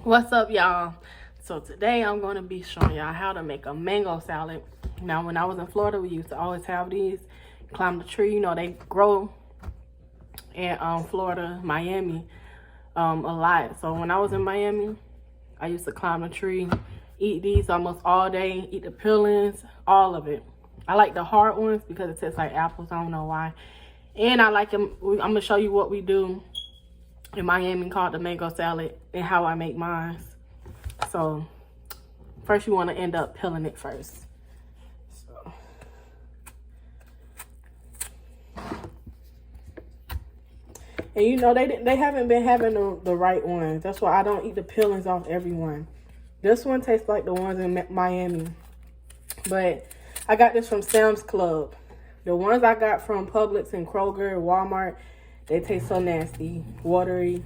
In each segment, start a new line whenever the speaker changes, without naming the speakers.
What's up, y'all? So today I'm going to be showing y'all how to make a mango salad. Now, when I was in Florida, we used to always have these. Climb the tree, you know, they grow in Florida, Miami, a lot. So when I was in Miami, I used to climb the tree, eat these almost all day, eat the peelings, all of it. I like the hard ones because it tastes like apples. I don't know why. And I like them. I'm going to show you what we do in Miami called the mango salad and how I make mine. So first you want to end up peeling it first. So and you know they haven't been having the right ones. That's why I don't eat the peelings off every one. This one tastes like the ones in Miami, but I got this from Sam's Club. The ones I got from Publix and Kroger, Walmart, they taste so nasty, watery,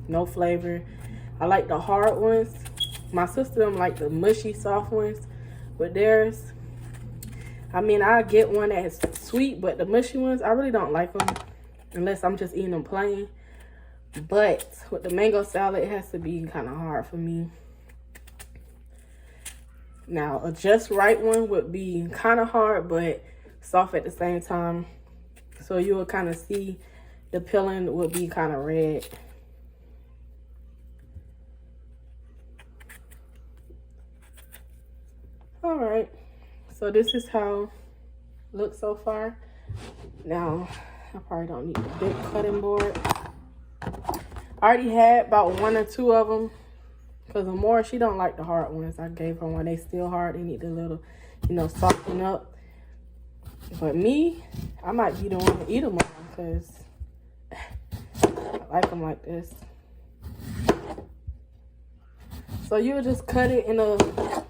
no flavor. I like the hard ones. My sister them like the mushy, soft ones. But theirs, I mean, I get one that's sweet, but the mushy ones, I really don't like them unless I'm just eating them plain. But with the mango salad, it has to be kind of hard for me. Now, a just right one would be kind of hard, but soft at the same time. So you will kind of see the peeling will be kind of red. All right, so this is how it looks so far. Now, I probably don't need a big cutting board. I already had about 1 or 2 of them because Amora, she don't like the hard ones. I gave her one. They still hard. They need a little, you know, soften up. But me, I might be the one to eat them all because I like them like this. So you'll just cut it in the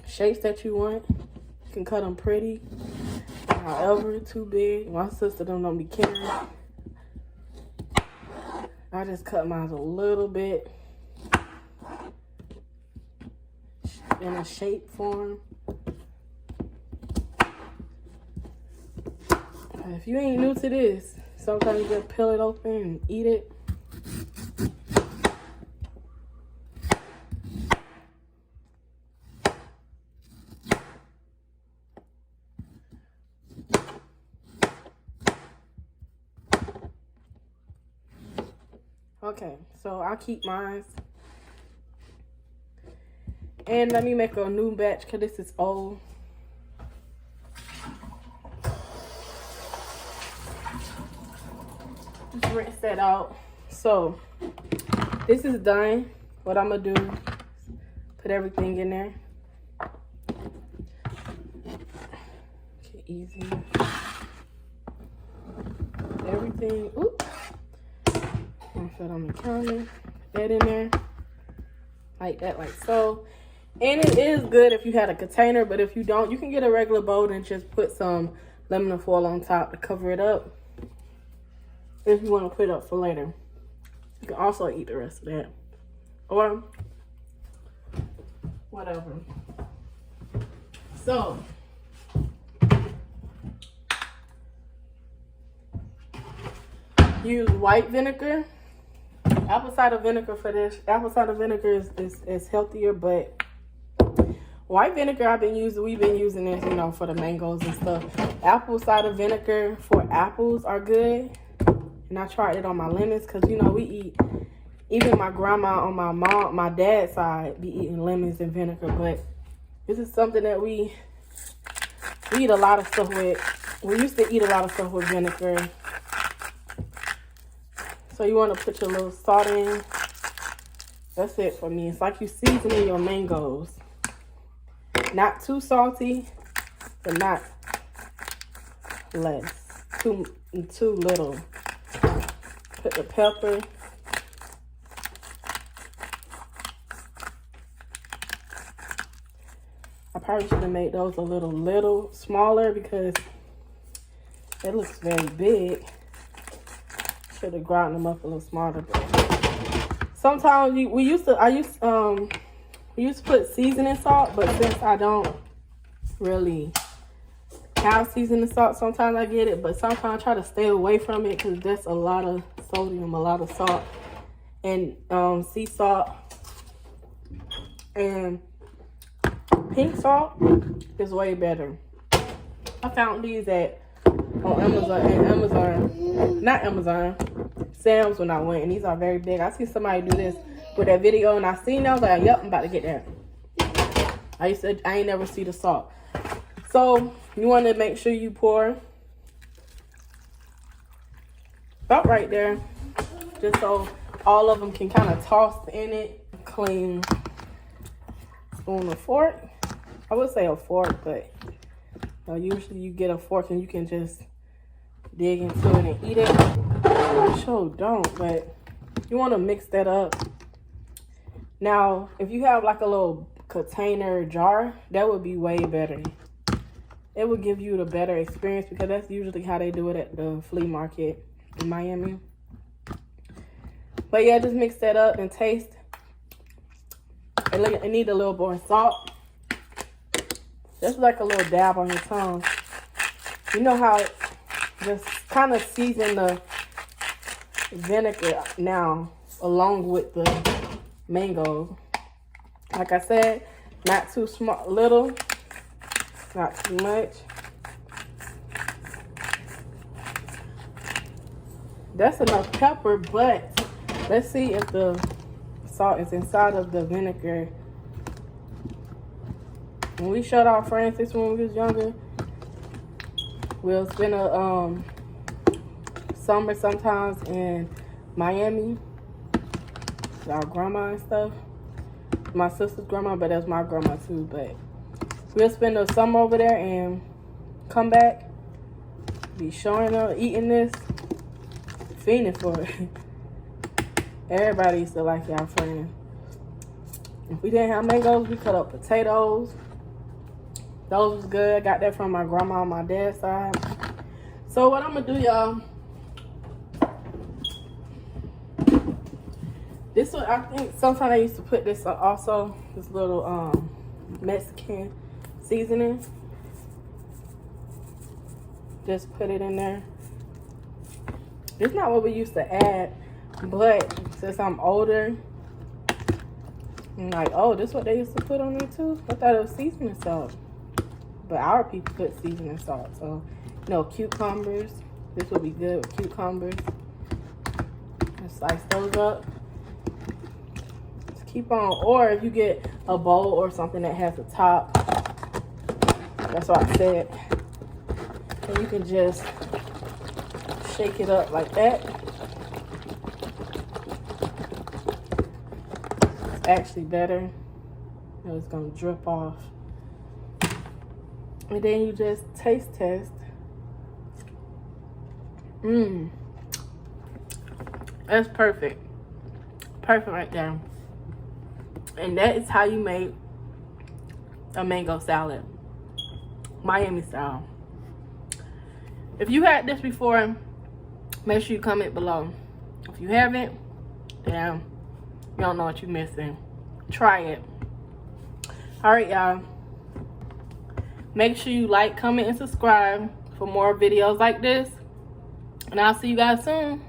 shapes that you want. You can cut them pretty, however, too big. My sister don't be caring. I just cut mine a little bit in a shape form. If you ain't new to this, sometimes you just peel it open and eat it. Okay, so I'll keep mine. And let me make a new batch because this is old. Just rinse that out. So this is done. What I'm gonna do, put everything in there. Okay, easy. Everything. Oops. Put on the counter. Put that in there. Like that, like so. And it is good if you had a container, but if you don't, you can get a regular bowl and just put some aluminum foil on top to cover it up. If you want to put it up for later. You can also eat the rest of that. Or whatever. So use white vinegar. Apple cider vinegar for this. Apple cider vinegar is healthier, but white vinegar we've been using this, you know, for the mangoes and stuff. Apple cider vinegar for apples are good. And I tried it on my lemons because, you know, we eat, even my grandma on my dad's side be eating lemons and vinegar. But this is something that we eat a lot of stuff with. We used to eat a lot of stuff with vinegar. So you want to put your little salt in. That's it for me. It's like you seasoning your mangoes. Not too salty, but not less. Too little. Put the pepper. I probably should have made those a little smaller because it looks very big. Should have ground them up a little smaller. But sometimes we used to put seasoning salt, but since I don't really have seasoning salt, sometimes I get it, but sometimes I try to stay away from it because that's a lot of sodium, a lot of salt. And sea salt And pink salt is way better. I found these on Amazon, not Amazon, Sam's when I went, and these are very big. I see somebody do this with that video, and I seen that. I was like, yep, I'm about to get that. I ain't never see the salt. So you want to make sure you pour about right there, just so all of them can kind of toss in it. Clean spoon or fork. I would say a fork, but usually you get a fork and you can just dig into it and eat it. I sure don't, but you want to mix that up. Now, if you have like a little container jar, that would be way better. It would give you the better experience because that's usually how they do it at the flea market in Miami. But yeah, just mix that up and taste. It need a little more salt. Just like a little dab on your tongue. You know how it just kind of season the vinegar now along with the mango. Like I said, not too small, little, not too much. That's enough pepper, but let's see if the salt is inside of the vinegar. When we shut off Francis when we was younger, we'll spend a summer sometimes in Miami with our grandma and stuff. My sister's grandma, but that's my grandma too. But we'll spend the summer over there and come back, be showing up, eating this, fiending for it. Everybody used to like y'all friend. If we didn't have mangoes, we cut up potatoes. Those was good. I got that from my grandma on my dad's side. So what I'm gonna do, y'all, this one, I think sometimes I used to put this also, this little Mexican seasoning. Just put it in there. It's not what we used to add, but since I'm older, I'm like, oh, this is what they used to put on there too? I thought it was seasoning salt. But our people put seasoning salt. So, cucumbers. This would be good with cucumbers. Just slice those up. Just keep on. Or if you get a bowl or something that has a top. That's what I said. And you can just shake it up like that. It's actually better. It's going to drip off. And then you just taste test. That's perfect. Perfect right there. And that is how you make a mango salad. Miami style. If you had this before, make sure you comment below. If you haven't, then you don't know what you're missing. Try it. Alright, y'all. Make sure you like, comment, and subscribe for more videos like this. And I'll see you guys soon.